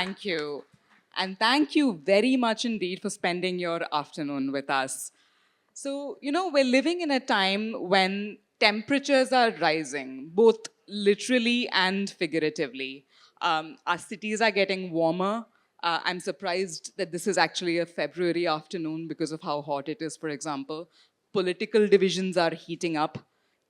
Thank you. And thank you very much indeed for spending your afternoon with us. So, we're living in a time when temperatures are rising, both literally and figuratively. Our cities are getting warmer. I'm surprised that this is actually a February afternoon because of how hot it is, for example. Political divisions are heating up,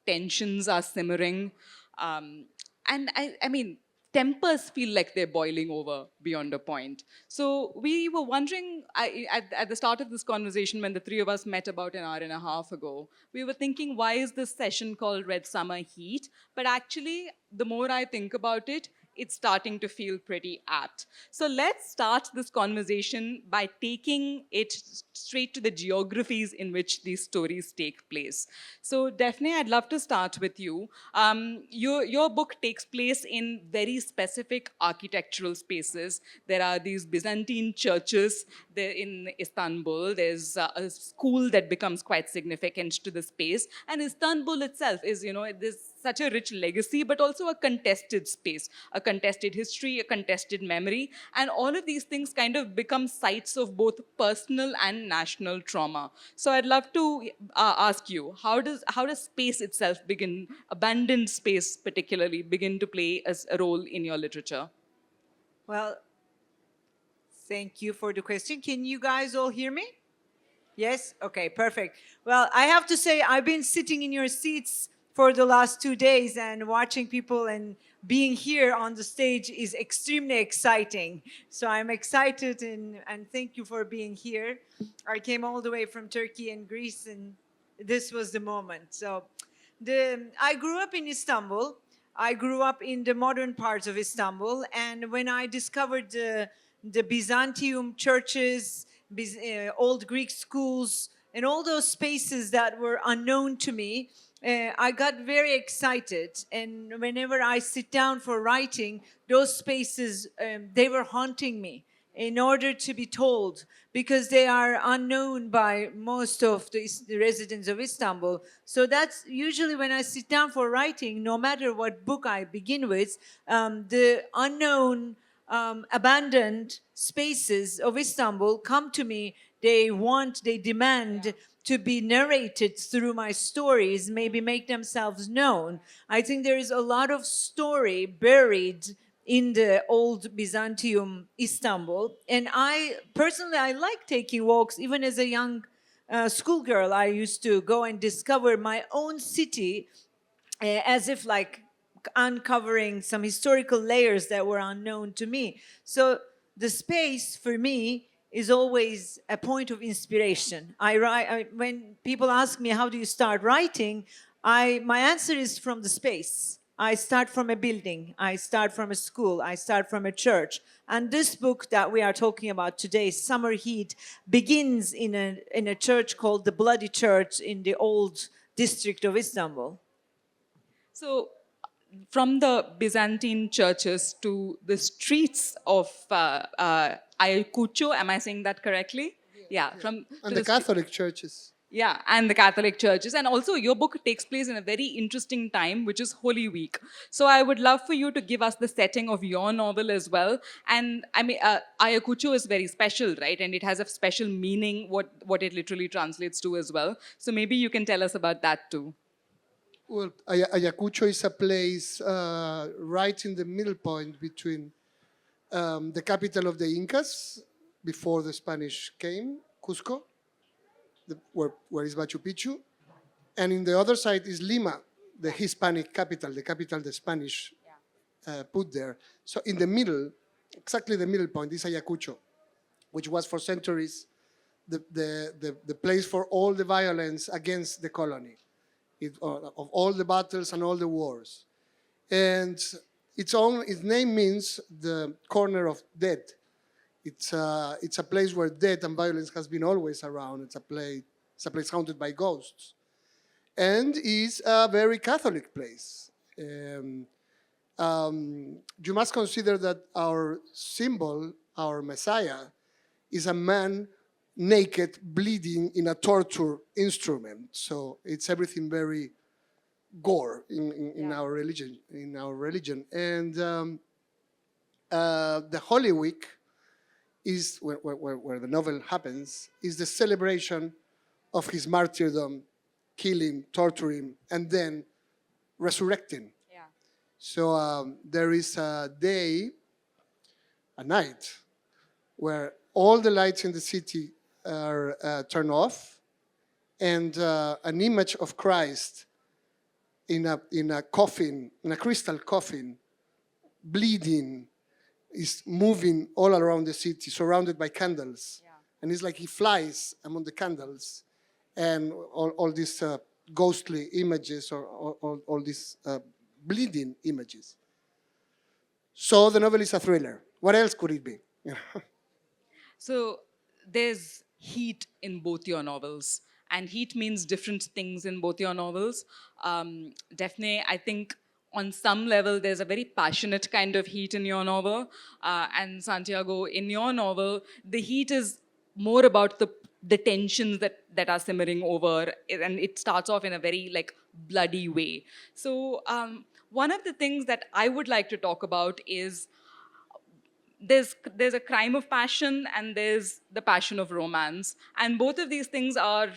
tensions are simmering. And tempers feel like they're boiling over beyond a point. So we were wondering, at the start of this conversation, when the three of us met about an hour and a half ago, we were thinking, why is this session called Red Summer Heat? But actually, the more I think about it, it's starting to feel pretty apt. So let's start this conversation by taking it straight to the geographies in which these stories take place. So Daphne, I'd love to start with you. Your book takes place in very specific architectural spaces. There are these Byzantine churches there in Istanbul. There's a school that becomes quite significant to the space. And Istanbul itself is, there's such a rich legacy, but also a contested space, a contested history, a contested memory. And all of these things kind of become sites of both personal and national trauma. So I'd love to ask you, how does space itself begin, abandoned space particularly, begin to play as a role in your literature? Well, thank you for the question. Can you guys all hear me? Yes? Okay, perfect. Well, I have to say, I've been sitting in your seats for the last 2 days, and watching people and being here on the stage is extremely exciting. So I'm excited, and thank you for being here. I came all the way from Turkey and Greece, and this was the moment. So I grew up in Istanbul. I grew up in the modern parts of Istanbul, and when I discovered the Byzantium churches, old Greek schools, and all those spaces that were unknown to me, I got very excited. And whenever I sit down for writing, those spaces, they were haunting me in order to be told, because they are unknown by most of the residents of Istanbul. So that's usually when I sit down for writing, no matter what book I begin with, the unknown, abandoned spaces of Istanbul come to me. They demand to be narrated through my stories, maybe make themselves known. I think there is a lot of story buried in the old Byzantium Istanbul. And I like taking walks. Even as a young schoolgirl, I used to go and discover my own city, as if like uncovering some historical layers that were unknown to me. So the space for me is always a point of inspiration. When people ask me, how do you start writing? My answer is from the space. I start from a building, I start from a school, I start from a church. And this book that we are talking about today, Summer Heat, begins in a church called the Bloody Church in the old district of Istanbul. So from the Byzantine churches to the streets of Ayacucho, am I saying that correctly? Yeah. And the Catholic churches. Yeah, and the Catholic churches. And also, your book takes place in a very interesting time, which is Holy Week. So I would love for you to give us the setting of your novel as well. And I mean, Ayacucho is very special, right? And it has a special meaning, what it literally translates to as well. So maybe you can tell us about that too. Well, Ayacucho is a place right in the middle point between the capital of the Incas, before the Spanish came, Cusco, where is Machu Picchu, and in the other side is Lima, the Hispanic capital, the capital the Spanish put there. So in the middle, exactly the middle point, is Ayacucho, which was for centuries the place for all the violence against the colony, of all the battles and all the wars. And its name means the corner of death. It's a place where death and violence has been always around. It's a place haunted by ghosts, and is a very Catholic place. You must consider that our symbol, our Messiah, is a man naked, bleeding in a torture instrument. So it's everything very gore in our religion. And the Holy Week is where the novel happens, is the celebration of his martyrdom, killing, torturing, and then resurrecting. Yeah. So there is a day, a night, where all the lights in the city are turned off, and an image of Christ in a coffin, in a crystal coffin, bleeding, is moving all around the city, surrounded by candles. Yeah. And it's like he flies among the candles, and all these ghostly images, or all these bleeding images. So the novel is a thriller. What else could it be? So there's heat in both your novels, and heat means different things in both your novels. Defne, I think on some level there's a very passionate kind of heat in your novel, and Santiago, in your novel, the heat is more about the tensions that are simmering over, and it starts off in a very like bloody way. So one of the things that I would like to talk about is there's a crime of passion and there's the passion of romance, and both of these things are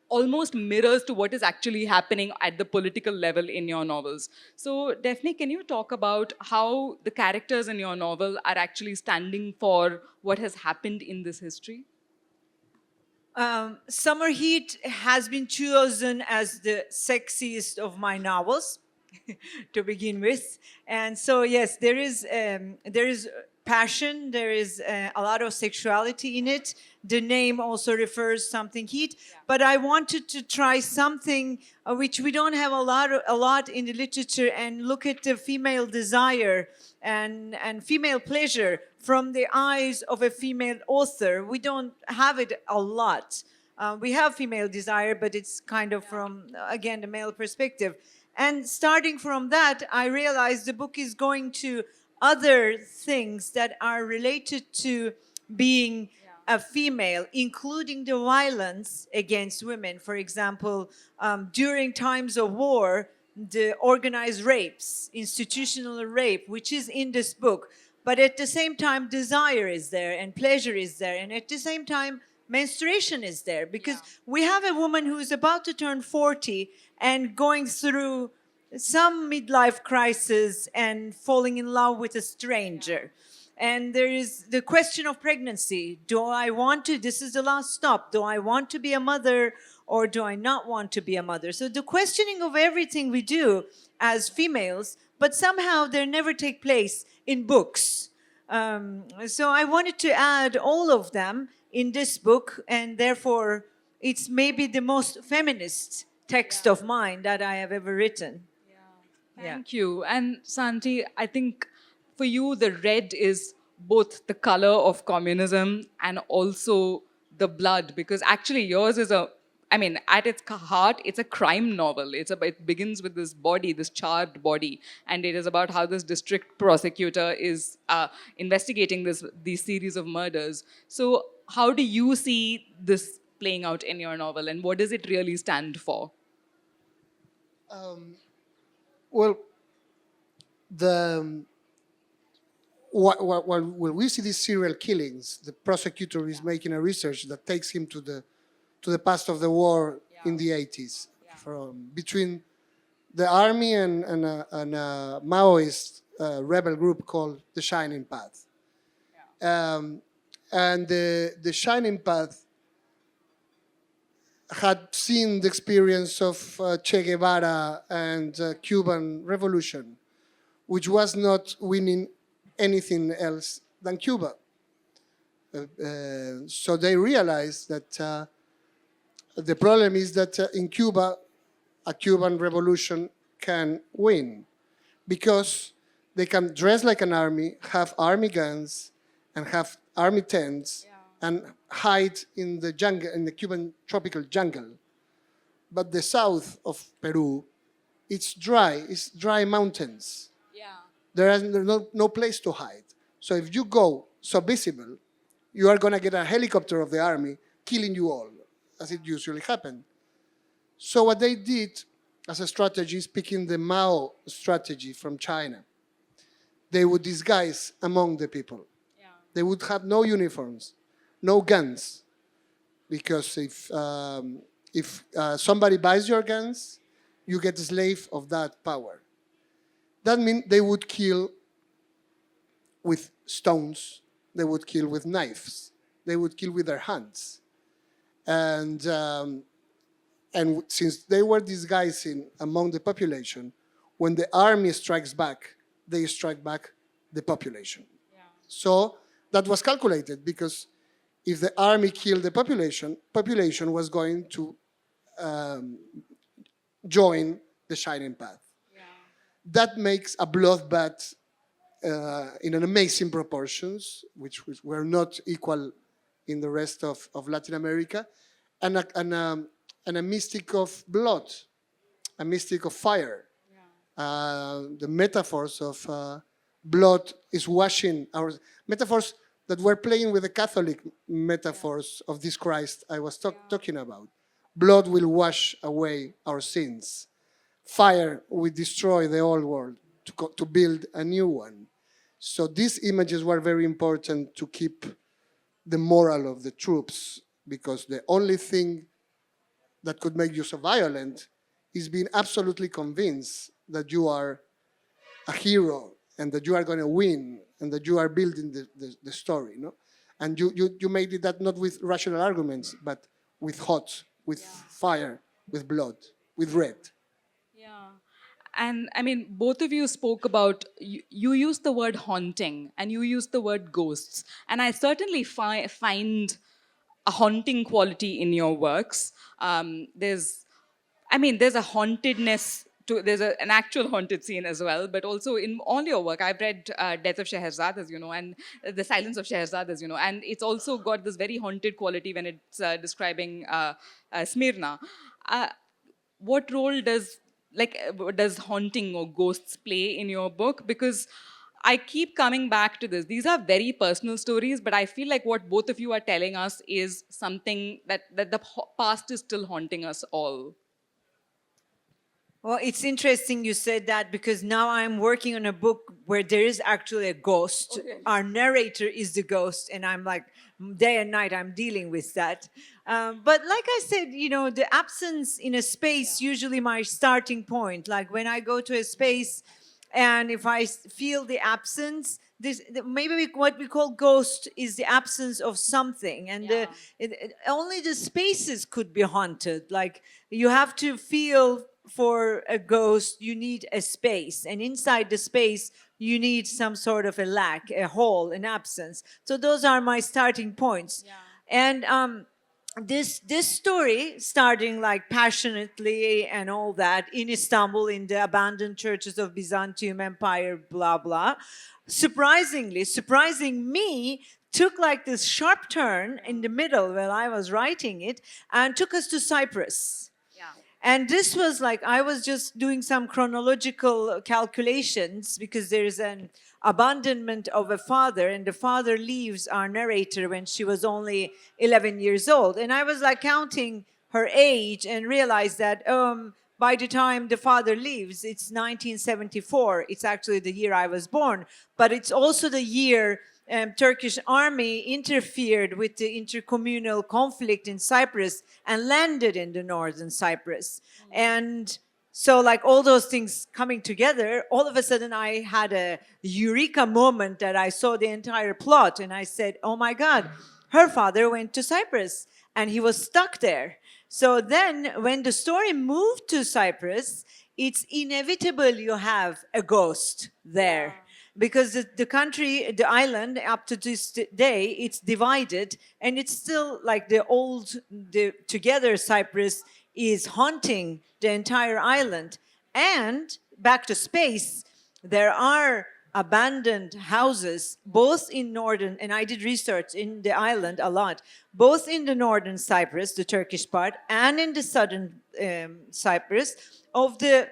almost mirrors to what is actually happening at the political level in your novels. So Daphne, can you talk about how the characters in your novel are actually standing for what has happened in this history? Summer Heat has been chosen as the sexiest of my novels to begin with. And so, yes, there is passion, there is a lot of sexuality in it. The name also refers something heat, but I wanted to try something which we don't have a lot in the literature, and look at the female desire and female pleasure from the eyes of a female author. We don't have it a lot. We have female desire, but it's kind of from, again, the male perspective. And starting from that, I realized the book is going to other things that are related to being a female, including the violence against women. For example, during times of war, the organized rapes, institutional rape, which is in this book. But at the same time, desire is there and pleasure is there. And at the same time, menstruation is there. Because we have a woman who is about to turn 40 and going through some midlife crisis and falling in love with a stranger. And there is the question of pregnancy. Do I want to, this is the last stop, do I want to be a mother or do I not want to be a mother? So the questioning of everything we do as females, but somehow they never take place in books. So I wanted to add all of them in this book, and therefore it's maybe the most feminist text of mine that I have ever written. Thank you. And Santi, I think for you, the red is both the color of communism and also the blood, because actually yours is at its heart, it's a crime novel. It begins with this body, this charred body, and it is about how this district prosecutor is investigating these series of murders. So how do you see this playing out in your novel, and what does it really stand for? Well, when we see these serial killings, the prosecutor is making a research that takes him to the past of the war in the 80s, between the army and a Maoist rebel group called the Shining Path. And the Shining Path had seen the experience of Che Guevara and Cuban Revolution, which was not winning anything else than Cuba. So they realized that the problem is that in Cuba, a Cuban revolution can win because they can dress like an army, have army guns, and have army tents, and hide in the jungle, in the Cuban tropical jungle. But the south of Peru, it's dry mountains. There is no place to hide. So if you go so visible, you are going to get a helicopter of the army killing you all, as it usually happened. So what they did as a strategy is picking the Mao strategy from China. they would disguise among the people. Yeah. They would have no uniforms, no guns, because if somebody buys your guns, you get a slave of that power. That means they would kill with stones, they would kill with knives, they would kill with their hands. And since they were disguising among the population, when the army strikes back, they strike back the population. Yeah. So that was calculated, because if the army killed the population was going to join the shining path. Yeah. That makes a bloodbath in an amazing proportions, which were not equal in the rest of Latin America, and a mystic of blood, a mystic of fire. Yeah. The metaphors of blood is washing our metaphors that were playing with the Catholic metaphors of this Christ I was talking about. Blood will wash away our sins. Fire will destroy the old world to build a new one. So these images were very important to keep the moral of the troops, because the only thing that could make you so violent is being absolutely convinced that you are a hero and that you are going to win and that you are building the story, no? And you made it that not with rational arguments, but with hot, with fire, with blood, with red. Yeah. And I mean, both of you spoke about, you used the word haunting and you used the word ghosts. And I certainly find a haunting quality in your works. There's a hauntedness there's an actual haunted scene as well, but also in all your work. I've read Death of Scheherazade, as you know, and The Silence of Scheherazade, as you know, and it's also got this very haunted quality when it's describing Smyrna. What role does haunting or ghosts play in your book? Because I keep coming back to this. These are very personal stories, but I feel like what both of you are telling us is something that the past is still haunting us all. Well, it's interesting you said that, because now I'm working on a book where there is actually a ghost. Okay. Our narrator is the ghost, and I'm like, day and night I'm dealing with that. But like I said, the absence in a space usually my starting point. Like when I go to a space and if I feel the absence, maybe what we call ghost is the absence of something, and only the spaces could be haunted. Like you have to feel for a ghost, you need a space, and inside the space you need some sort of a lack, a hole, an absence. So those are my starting points. And this story, starting like passionately and all that in Istanbul, in the abandoned churches of Byzantium Empire, blah blah, surprising me, took like this sharp turn in the middle while I was writing it, and took us to Cyprus. And this was like, I was just doing some chronological calculations, because there is an abandonment of a father, and the father leaves our narrator when she was only 11 years old. And I was like counting her age and realized that by the time the father leaves, it's 1974. It's actually the year I was born, but it's also the year Turkish army interfered with the intercommunal conflict in Cyprus and landed in the northern Cyprus. And so like all those things coming together, all of a sudden I had a eureka moment that I saw the entire plot, and I said, oh my God, her father went to Cyprus and he was stuck there. So then when the story moved to Cyprus, it's inevitable you have a ghost there. Because the country, the island, up to this day, it's divided, and it's still like the together Cyprus is haunting the entire island. And back to space, there are abandoned houses, both in northern, and I did research in the island a lot, both in the northern Cyprus, the Turkish part, and in the southern Cyprus, of the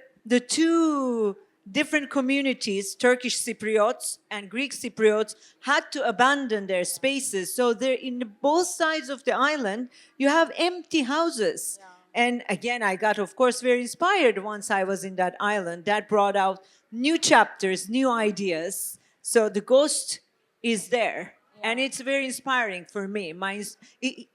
two different communities, Turkish Cypriots and Greek Cypriots, had to abandon their spaces. So they're in both sides of the island, you have empty houses. And again, I got, of course, very inspired once I was in that island. That brought out new chapters, new ideas. So the ghost is there. And it's very inspiring for me.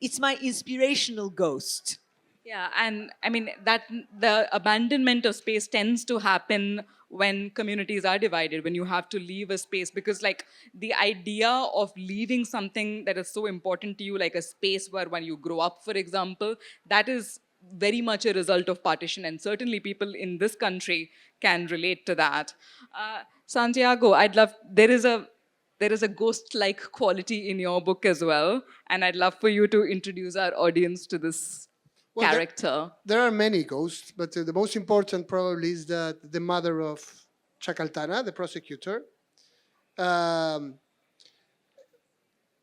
It's my inspirational ghost. Yeah, and I mean that the abandonment of space tends to happen when communities are divided, when you have to leave a space, because like the idea of leaving something that is so important to you, like a space where when you grow up, for example, that is very much a result of partition, and certainly people in this country can relate to that. Santiago, I'd love there is a ghost-like quality in your book as well, and I'd love for you to introduce our audience to this Well, character. There are many ghosts, but the most important probably is that the mother of Chacaltana, the prosecutor,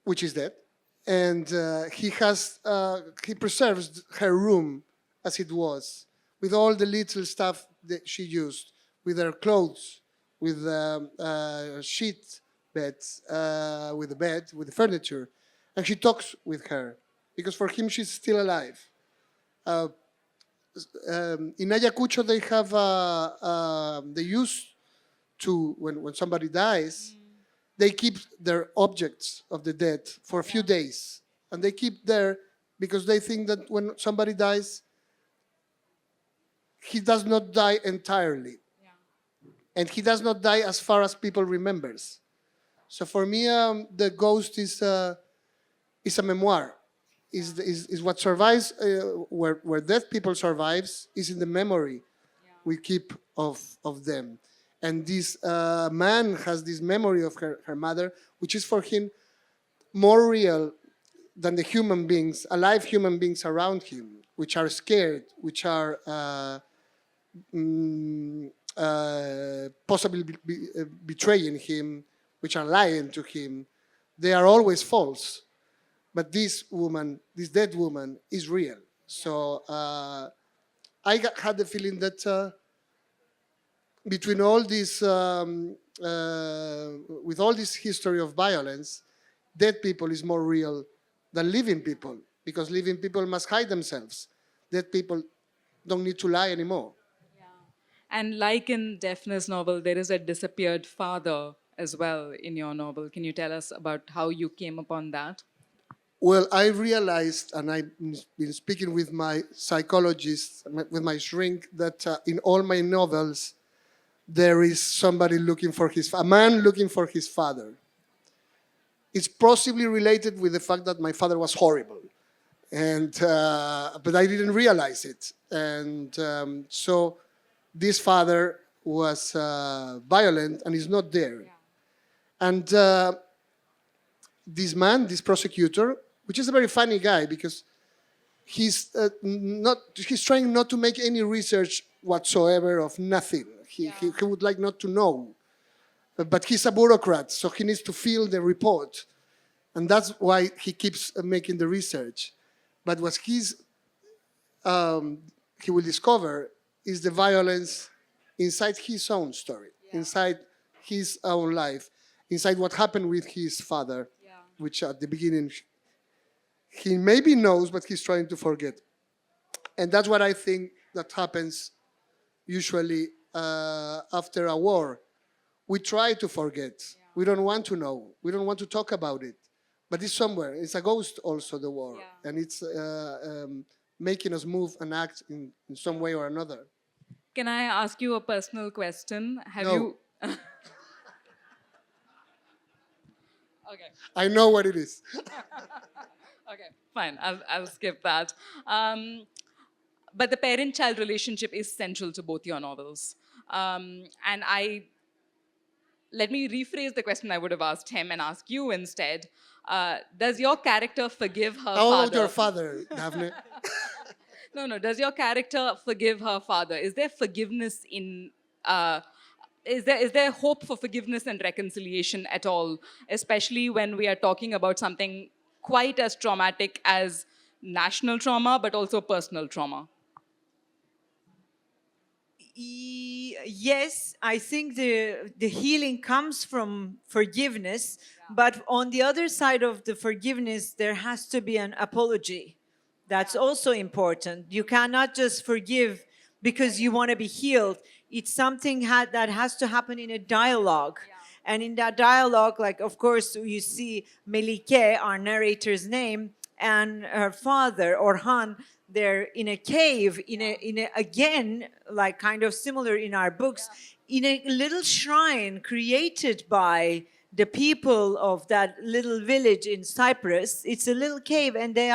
which is dead, and he preserves her room as it was, with all the little stuff that she used, with her clothes, with sheet beds, with the bed, with the furniture, and she talks with her because for him she's still alive. In Ayacucho, they have they used to when somebody dies, they keep their objects of the dead for a few days, and they keep there because they think that when somebody dies, he does not die entirely, and he does not die as far as people remembers. So for me, the ghost is a memoir. Is what survives, where dead people survives, is in the memory we keep of them. And this man has this memory of her mother, which is for him more real than the human beings, alive human beings around him, which are scared, which are possibly betraying him, which are lying to him. They are always false. But this woman, this dead woman, is real. So had the feeling that between all this, with all this history of violence, dead people is more real than living people, because living people must hide themselves. Dead people don't need to lie anymore. And like in Defne's novel, there is a disappeared father as well in your novel. Can you tell us about how you came upon that? Well, I realized, and I've been speaking with my psychologist, with my shrink, that in all my novels, there is somebody a man looking for his father. It's possibly related with the fact that my father was horrible, but I didn't realize it. And so this father was violent and is not there. And this man, this prosecutor, which is a very funny guy because he's trying not to make any research whatsoever of nothing. He would like not to know. But he's a bureaucrat, so he needs to fill the report. And that's why he keeps making the research. But what he will discover is the violence inside his own story, inside his own life, inside what happened with his father, which at the beginning he maybe knows, but he's trying to forget. And that's what I think that happens usually after a war. We try to forget. We don't want to know. We don't want to talk about it. But it's somewhere. It's a ghost also, the war. And it's making us move and act in some way or another. Can I ask you a personal question? Have No. you... Okay. I know what it is. Okay, fine. I'll skip that. But the parent-child relationship is central to both your novels. Let me rephrase the question I would have asked him and ask you instead. Does your character forgive her How father? about your father, Daphne? No. Does your character forgive her father? Is there forgiveness in... Is there hope for forgiveness and reconciliation at all, especially when we are talking about something quite as traumatic as national trauma, but also personal trauma? Yes, I think the healing comes from forgiveness, but on the other side of the forgiveness, there has to be an apology. That's also important. You cannot just forgive because you want to be healed. It's something that has to happen in a dialogue. And in that dialogue, like, of course, you see Melike, our narrator's name, and her father, Orhan, they're in a cave, again, like kind of similar in our books, in a little shrine created by the people of that little village in Cyprus. It's a little cave, and they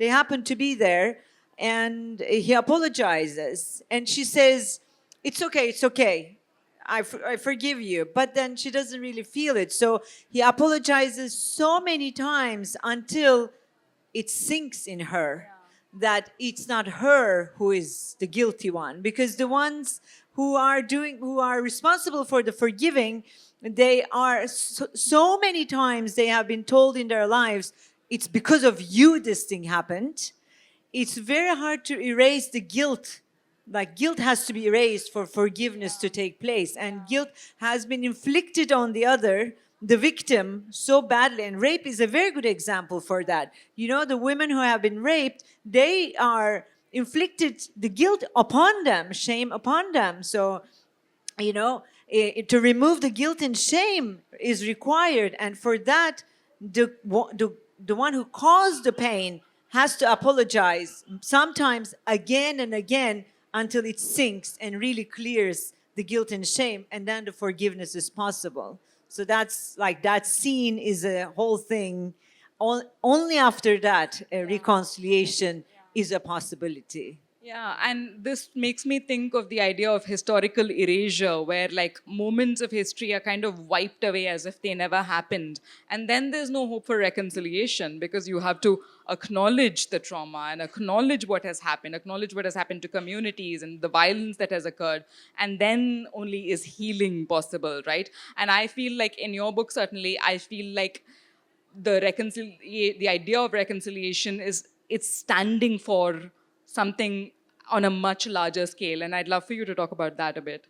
happen to be there. And he apologizes, and she says, "It's okay, it's okay. I forgive you." But then she doesn't really feel it. So he apologizes so many times until it sinks in her that it's not her who is the guilty one, because the ones who are responsible for the forgiving, they are so many times they have been told in their lives, it's because of you this thing happened. It's very hard to erase the guilt. Like, guilt has to be erased for forgiveness to take place, and guilt has been inflicted on the victim, so badly. And rape is a very good example for that. You know, the women who have been raped, they are inflicted the guilt upon them, shame upon them. So, you know, to remove the guilt and shame is required. And for that, the one who caused the pain has to apologize, sometimes again and again, until it sinks and really clears the guilt and shame, and then the forgiveness is possible. So that's like, that scene is a whole thing. Only after that, a reconciliation is a possibility. Yeah, and this makes me think of the idea of historical erasure, where like moments of history are kind of wiped away as if they never happened. And then there's no hope for reconciliation, because you have to acknowledge the trauma and acknowledge what has happened to communities and the violence that has occurred. And then only is healing possible, right? And I feel like in your book, certainly, I feel like the idea of reconciliation it's standing for something on a much larger scale. And I'd love for you to talk about that a bit.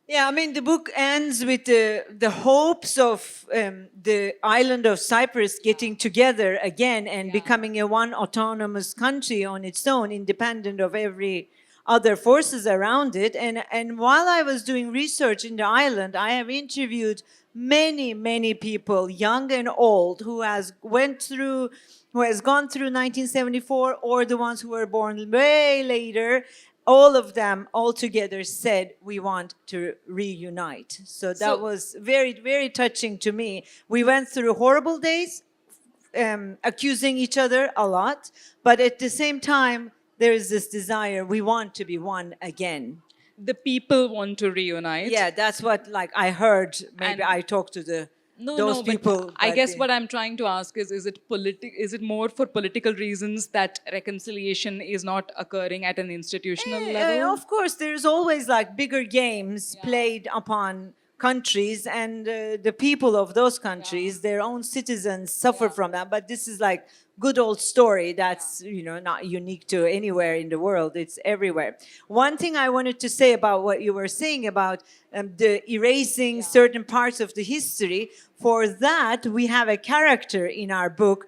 Yeah, I mean, the book ends with the hopes of the island of Cyprus getting together again and becoming a one autonomous country on its own, independent of every other forces around it. And while I was doing research in the island, I have interviewed many people, young and old, who has gone through 1974, or the ones who were born way later. All of them all together said, we want to reunite. So that was very, very touching to me. We went through horrible days, accusing each other a lot, but at the same time, there is this desire, we want to be one again. The people want to reunite. Yeah, that's what, like, I heard. Maybe I talked to those people. I guess what I'm trying to ask is it more for political reasons that reconciliation is not occurring at an institutional level? Of course, there's always like bigger games played upon countries, and the people of those countries, their own citizens suffer from that. But this is like good old story that's, you know, not unique to anywhere in the world. It's everywhere. One thing I wanted to say about what you were saying about the erasing certain parts of the history, for that we have a character in our book,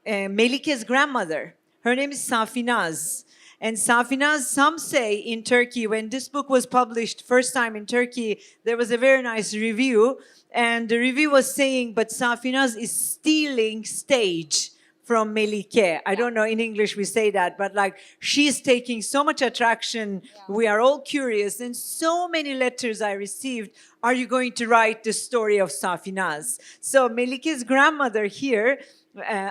Melike's grandmother. Her name is Safinaz. And Safinaz, some say in Turkey, when this book was published first time in Turkey, there was a very nice review. And the review was saying, but Safinaz is stealing stage from Melike. I don't know, in English we say that, but like, she's taking so much attraction. We are all curious. And so many letters I received, are you going to write the story of Safinaz? So Melike's grandmother here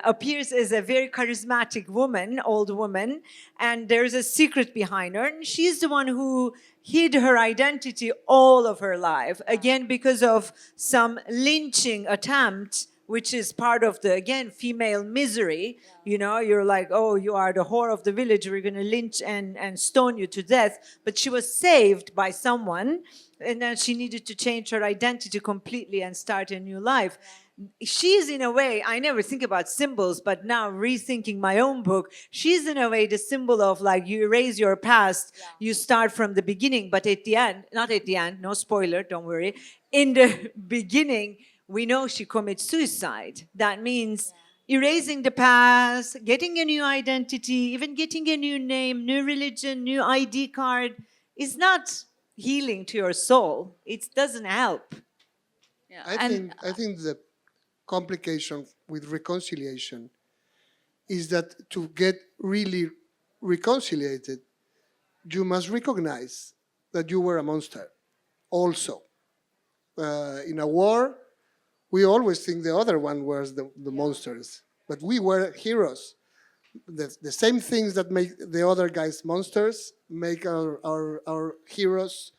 appears as a very charismatic woman, old woman, and there's a secret behind her. And she's the one who hid her identity all of her life, again, because of some lynching attempt, which is part of the, again, female misery. You know, you're like, oh, you are the whore of the village, we're going to lynch and stone you to death. But she was saved by someone, and then she needed to change her identity completely and start a new life. She's, in a way, I never think about symbols, but now rethinking my own book, she's in a way the symbol of, like, you erase your past, you start from the beginning, but at the end, not at the end, no spoiler, don't worry, in the beginning, we know she commits suicide. That means erasing the past, getting a new identity, even getting a new name, new religion, new ID card is not healing to your soul. It doesn't help. Yeah. I think the complication with reconciliation is that to get really reconciliated, you must recognize that you were a monster also. In a war, we always think the other one was the monsters, but we were heroes. The same things that make the other guys monsters make our heroes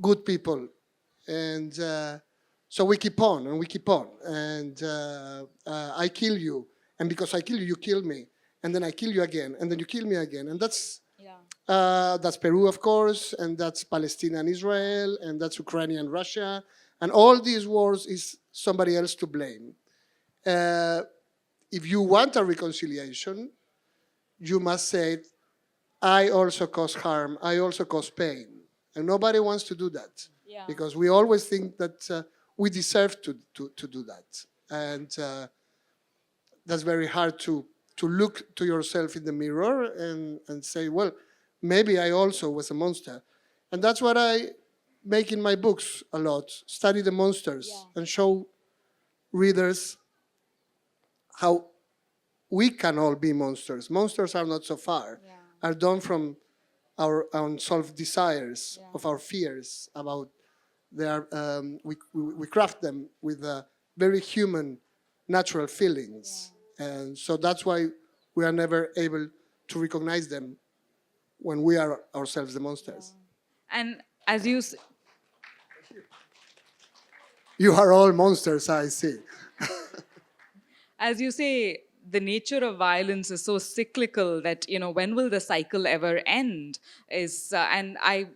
good people. And so we keep on and we keep on. And I kill you. And because I kill you, you kill me. And then I kill you again. And then you kill me again. And that's Peru, of course. And that's Palestine and Israel. And that's Ukraine and Russia. And all these wars is somebody else to blame. If you want a reconciliation, you must say, I also cause harm, I also cause pain. And nobody wants to do that. Yeah. Because we always think that we deserve to do that. And that's very hard to look to yourself in the mirror and say, well, maybe I also was a monster. And that's what I make in my books a lot, study the monsters and show readers how we can all be monsters. Monsters are not so far, are done from our unsolved desires, of our fears about their, we craft them with very human, natural feelings. And so that's why we are never able to recognize them when we are ourselves the monsters. And as you You are all monsters, I see. as you say, the nature of violence is so cyclical that, you know, when will the cycle ever end? And I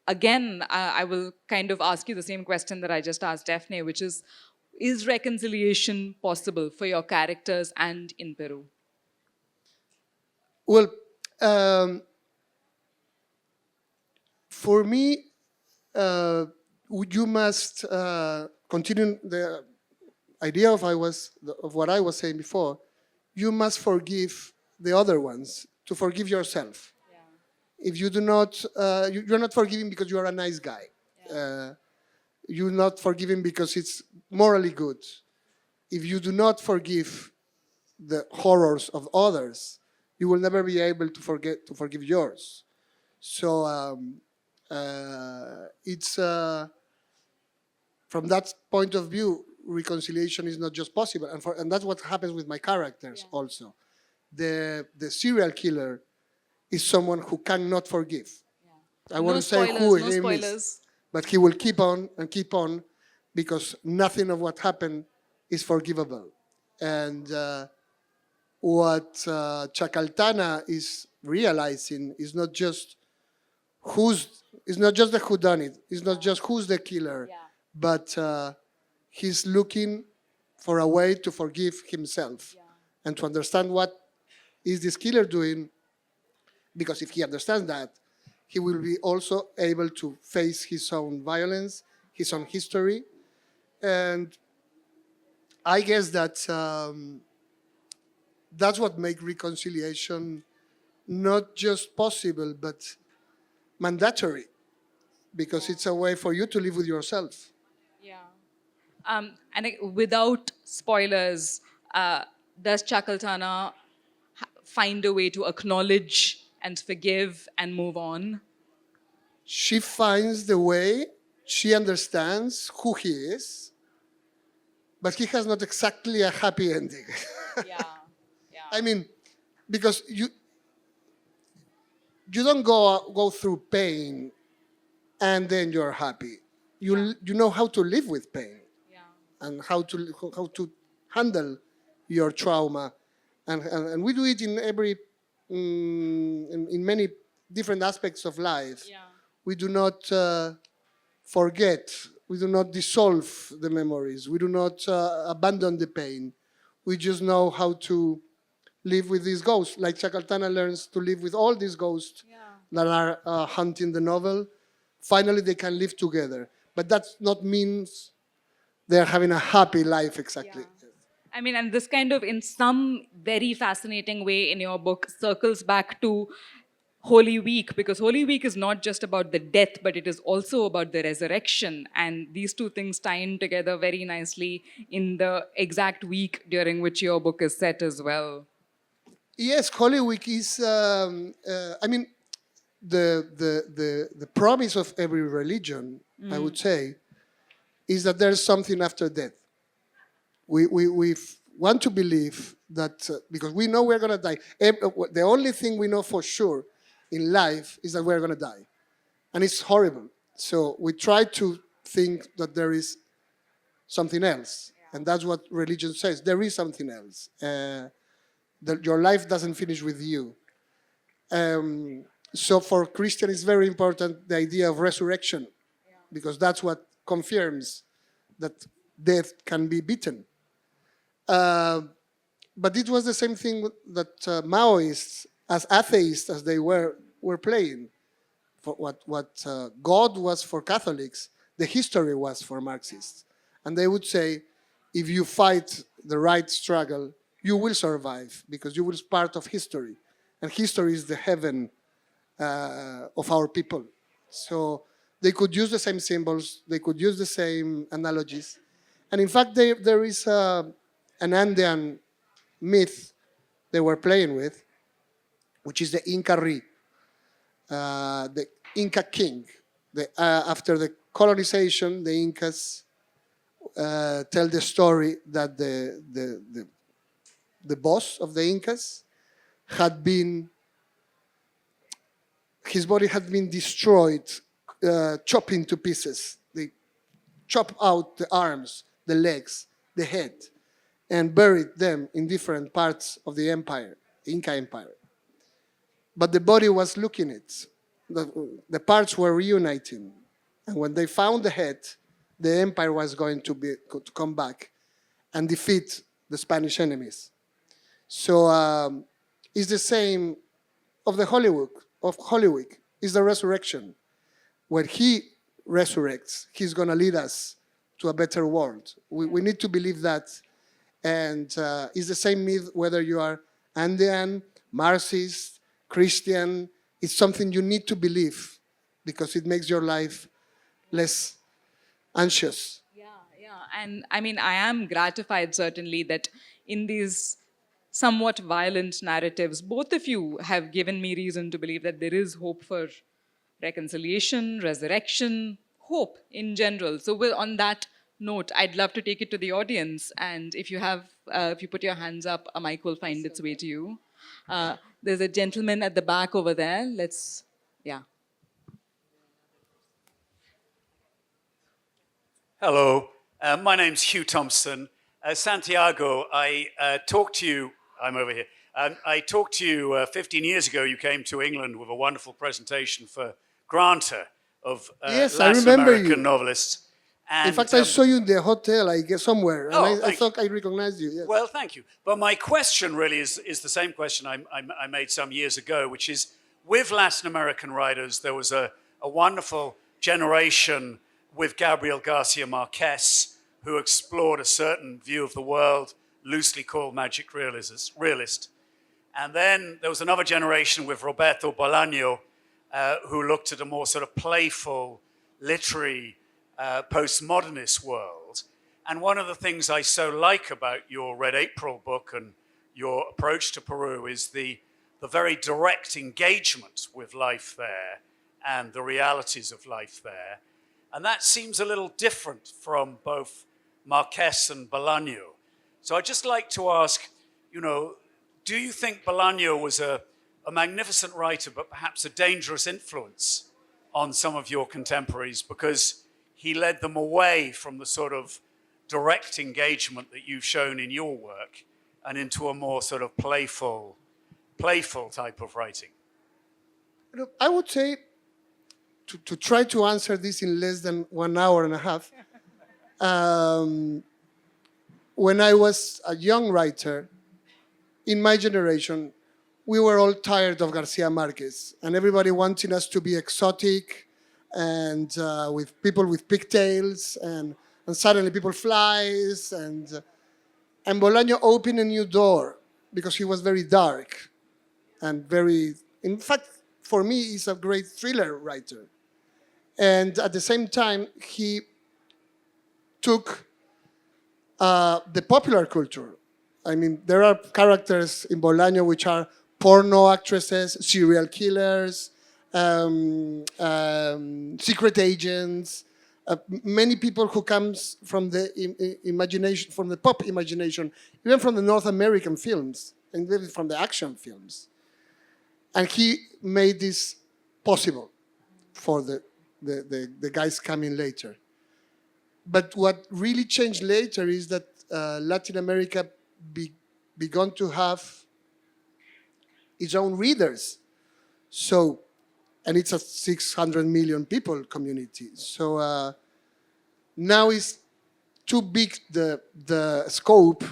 will kind of ask you the same question that I just asked Defne, which is reconciliation possible for your characters and in Peru? Well, for me, you must continue the idea of what I was saying before. You must forgive the other ones to forgive yourself. If you do not, you're not forgiving because you are a nice guy. You're not forgiving because it's morally good. If you do not forgive the horrors of others, you will never be able to forgive yours. So it's from that point of view, reconciliation is not just possible, and that's what happens with my characters also. The serial killer is someone who cannot forgive. I won't say who him is, but he will keep on and keep on because nothing of what happened is forgivable. And what Chacaltana is realizing is not just the whodunit, it's not just who's the killer, but he's looking for a way to forgive himself and to understand what is this killer doing, because if he understands that, he will be also able to face his own violence, his own history. And I guess that that's what makes reconciliation not just possible, but mandatory, because it's a way for you to live with yourself. Without spoilers, does Chacaltana find a way to acknowledge and forgive and move on? She finds the way, she understands who he is, but he has not exactly a happy ending. I mean, because you don't go through pain and then you're happy. You know how to live with pain and how to handle your trauma, and we do it in every in many different aspects of life. We do not forget. We do not dissolve the memories. We do not abandon the pain. We just know how to live with these ghosts. Like Chacaltana learns to live with all these ghosts that are haunting the novel. Finally, they can live together. But that not means they're having a happy life exactly. I mean, and this kind of, in some very fascinating way in your book, circles back to Holy Week, because Holy Week is not just about the death, but it is also about the resurrection. And these two things tie in together very nicely in the exact week during which your book is set as well. Yes, Holy Week is, I mean, the promise of every religion, I would say, is that there's something after death. We want to believe that, because we know we're going to die. The only thing we know for sure in life is that we're going to die. And it's horrible. So we try to think that there is something else. And that's what religion says. There is something else. That your life doesn't finish with you. So for Christians, it's very important the idea of resurrection, because that's what confirms that death can be beaten. But it was the same thing that Maoists, as atheists as they were playing. For what God was for Catholics, the history was for Marxists. And they would say, if you fight the right struggle, you will survive, because you will be part of history. And history is the heaven of our people. So they could use the same symbols, they could use the same analogies. And in fact, there is an Andean myth they were playing with, which is the Inca Ri, the Inca king. After the colonization, the Incas tell the story that the boss of the Incas his body had been destroyed, chopped into pieces. They chop out the arms, the legs, the head, and buried them in different parts of the empire, the Inca Empire. But the body was looking it. The parts were reuniting. And when they found the head, the empire was going to come back and defeat the Spanish enemies. So it's the same of the Holy Week, is the resurrection. When he resurrects, he's going to lead us to a better world. We need to believe that. And it's the same myth whether you are Andean, Marxist, Christian. It's something you need to believe, because it makes your life less anxious. Yeah. And I mean, I am gratified certainly that in these somewhat violent narratives, both of you have given me reason to believe that there is hope for reconciliation, resurrection, hope in general. So on that note, I'd love to take it to the audience. And if you put your hands up, a mic will find its way to you. There's a gentleman at the back over there. Hello, my name's Hugh Thompson. Santiago, I talked to you, I'm over here. I talked to you 15 years ago. You came to England with a wonderful presentation for Granta of Yes, I Latin remember American you. novelists. And, In fact, I saw you in the hotel, I guess, somewhere. Oh, And I thought I recognized you. Yes. Well, thank you. But my question really is the same question I made some years ago, which is, with Latin American writers, there was a wonderful generation with Gabriel Garcia Marquez, who explored a certain view of the world, loosely called magic realist. And then there was another generation with Roberto Bolaño, who looked at a more sort of playful, literary, postmodernist world. And one of the things I so like about your Red April book and your approach to Peru is the very direct engagement with life there and the realities of life there. And that seems a little different from both Marquez and Bolaño. So I'd just like to ask, do you think Bolaño was a magnificent writer, but perhaps a dangerous influence on some of your contemporaries, because he led them away from the sort of direct engagement that you've shown in your work and into a more sort of playful type of writing? I would say, to try to answer this in less than 1 hour and a half, when I was a young writer, in my generation, we were all tired of Garcia Marquez, and everybody wanting us to be exotic and with people with pigtails, and suddenly people flies, and Bolaño opened a new door because he was very dark and very, in fact, for me, is a great thriller writer. And at the same time, he took the popular culture. I mean, there are characters in Bolaño which are porno actresses, serial killers, secret agents, many people who comes from the imagination, from the pop imagination, even from the North American films, and even from the action films. And he made this possible for the guys coming later. But what really changed later is that Latin America began to have its own readers. So, and it's a 600 million people community. So now it's too big the scope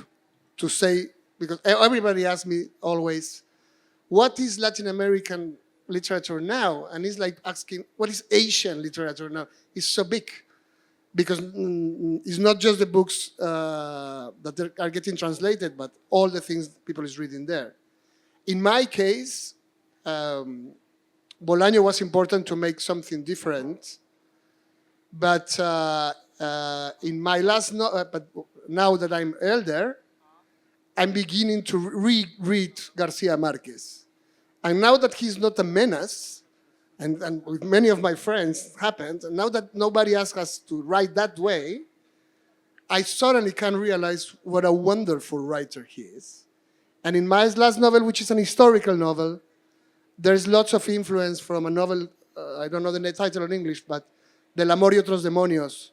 to say, because everybody asks me always, what is Latin American literature now? And it's like asking, what is Asian literature now? It's so big. Because it's not just the books that are getting translated, but all the things people is reading there. In my case, Bolaño was important to make something different, but in my last, but now that I'm elder, I'm beginning to reread Garcia Marquez. And now that he's not a menace, and with many of my friends happened, and now that nobody asks us to write that way, I suddenly can realize what a wonderful writer he is. And in my last novel, which is an historical novel, there's lots of influence from a novel, I don't know the title in English, but Del Amor y Otros Demonios,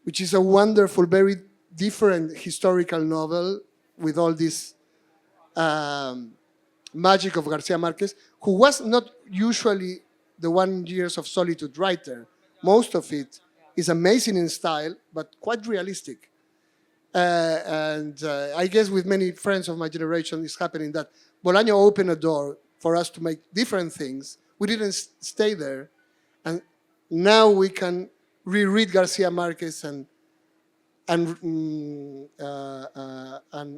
which is a wonderful, very different historical novel with all this magic of Garcia Marquez, who was not usually the 1 Years of Solitude writer. Most of it is amazing in style, but quite realistic. And I guess with many friends of my generation, it's happening that Bolaño opened a door for us to make different things. We didn't stay there. And now we can reread Garcia Marquez and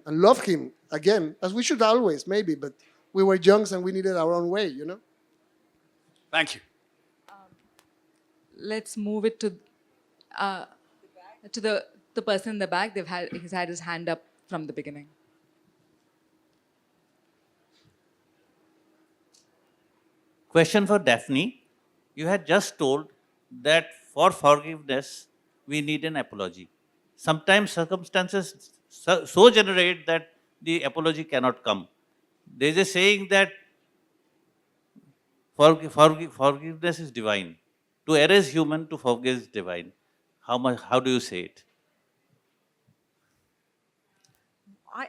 love him again, as we should always, maybe, but we were young and we needed our own way, you know? Thank you. Let's move it to the person in the back. He's had his hand up from the beginning. Question for Daphne. You had just told that for forgiveness, we need an apology. Sometimes circumstances so generate that the apology cannot come. There is a saying that forgiveness is divine. To err is human, to forgive is divine. How do you say it?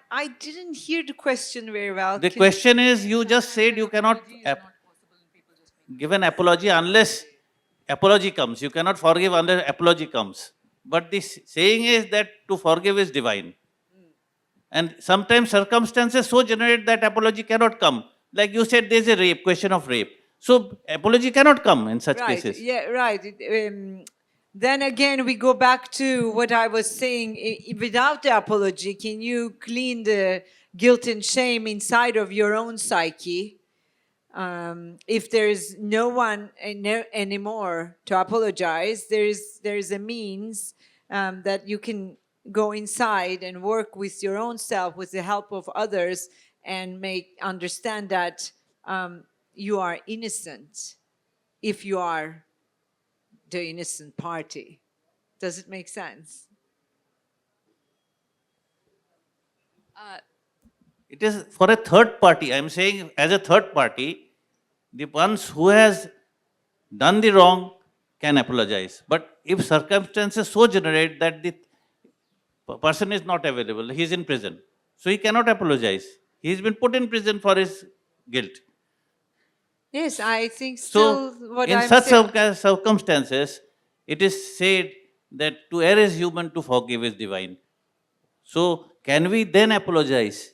I didn't hear the question very well. The question is, you just said you cannot give an apology unless apology comes. You cannot forgive unless apology comes. But the saying is that to forgive is divine. And sometimes circumstances so generate that apology cannot come. Like you said, there's a rape, question of rape. So apology cannot come in such cases. Yeah, right. Then again, we go back to what I was saying. Without the apology, can you clean the guilt and shame inside of your own psyche? If there's no one anymore to apologize, there's a means that you can go inside and work with your own self with the help of others and understand that you are innocent if you are the innocent party. Does it make sense? It is for a third party. I am saying as a third party, the ones who has done the wrong can apologize. But if circumstances so generate that the person is not available, he is in prison, so he cannot apologize. He has been put in prison for his guilt. Yes, I think still So, what in I'm such saying. circumstances, it is said that to err is human, to forgive is divine. So, can we then apologize?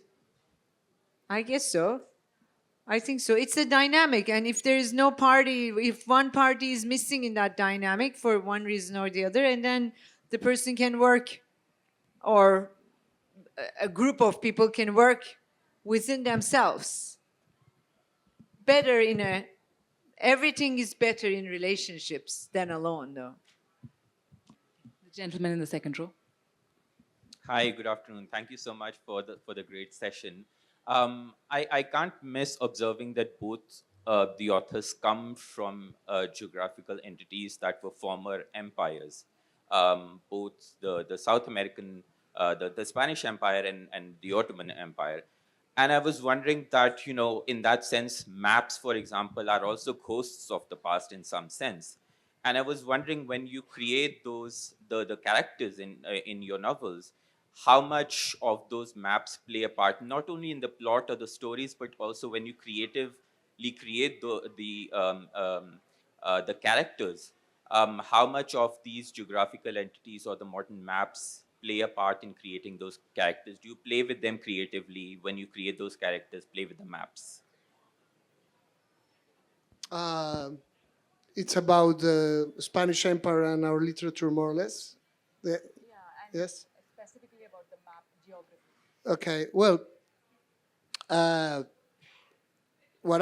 I guess so. I think so. It's a dynamic, and if there is no party, if one party is missing in that dynamic for one reason or the other, and then the person can work, or a group of people can work within themselves better in everything is better in relationships than alone, though. The gentleman in the second row. Hi, good afternoon. Thank you so much for the great session. I can't miss observing that both the authors come from geographical entities that were former empires, both the South American, the Spanish Empire and the Ottoman Empire. And I was wondering that, you know, in that sense, maps, for example, are also ghosts of the past in some sense. And I was wondering, when you create those, the characters in your novels, how much of those maps play a part, not only in the plot or the stories, but also when you creatively create the characters, how much of these geographical entities or the modern maps play a part in creating those characters? Do you play with them creatively when you create those characters, play with the maps? It's about the Spanish Empire and our literature, more or less. Yes? Specifically about the map geography. Okay, well, what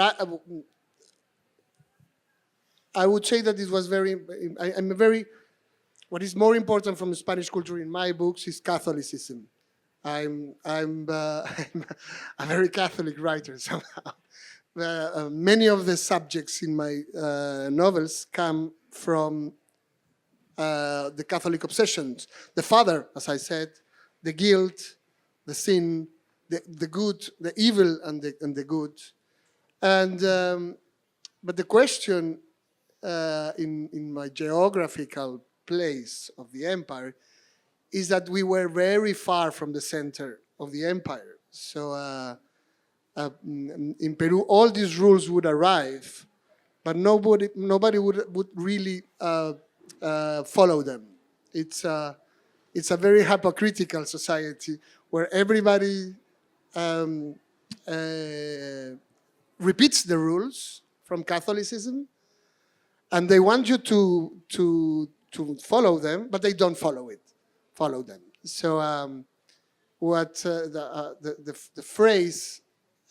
I would say that it was what is more important from the Spanish culture in my books is Catholicism. I'm a very Catholic writer somehow. Many of the subjects in my novels come from the Catholic obsessions. The father, as I said, the guilt, the sin, the good, the evil and the good. And but the question in my geographical place of the empire is that we were very far from the center of the empire. So in Peru, all these rules would arrive, but nobody would really follow them. It's a very hypocritical society where everybody repeats the rules from Catholicism, and they want you to follow them, but they don't follow them. So what the phrase,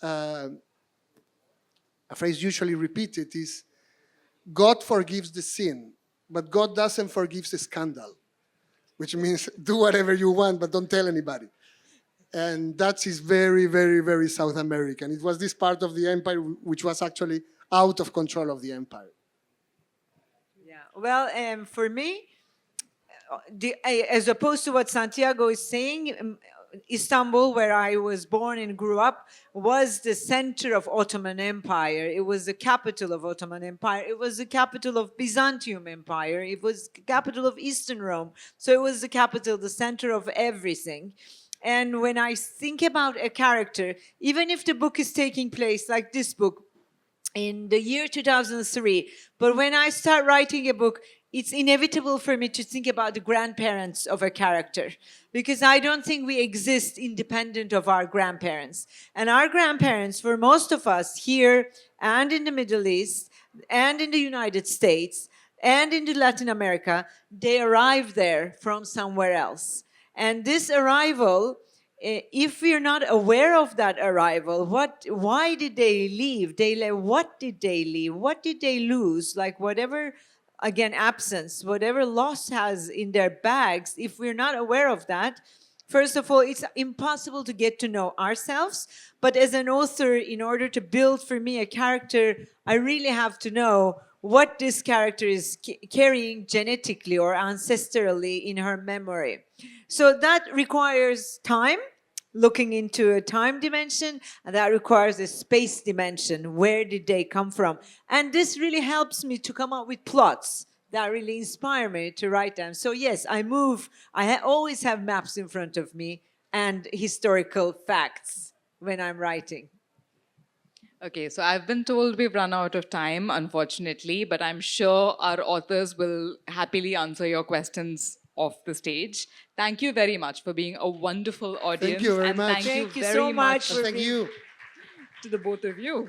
a phrase usually repeated is, God forgives the sin, but God doesn't forgive the scandal, which means do whatever you want, but don't tell anybody. And that is very, very, very South American. It was this part of the empire which was actually out of control of the empire. Yeah. Well, for me, as opposed to what Santiago is saying, Istanbul, where I was born and grew up, was the center of Ottoman Empire. It was the capital of Ottoman Empire. It was the capital of Byzantium Empire. It was the capital of Eastern Rome. So it was the capital, the center of everything. And when I think about a character, even if the book is taking place, like this book, in the year 2003, but when I start writing a book, it's inevitable for me to think about the grandparents of a character, because I don't think we exist independent of our grandparents. And our grandparents, for most of us here and in the Middle East and in the United States and in Latin America, they arrived there from somewhere else. And this arrival, if we're not aware of that arrival, why did they leave? What did they leave? What did they lose? Like whatever, again, absence, whatever loss has in their bags, if we're not aware of that, first of all, it's impossible to get to know ourselves. But as an author, in order to build for me a character, I really have to know what this character is carrying genetically or ancestrally in her memory. So that requires time, looking into a time dimension, and that requires a space dimension. Where did they come from? And this really helps me to come up with plots that really inspire me to write them. So yes, I always have maps in front of me and historical facts when I'm writing. Okay, so I've been told we've run out of time, unfortunately, but I'm sure our authors will happily answer your questions off the stage. Thank you very much for being a wonderful audience. Thank you very and much. Thank you Thank you very so much much for Thank you. to the both of you.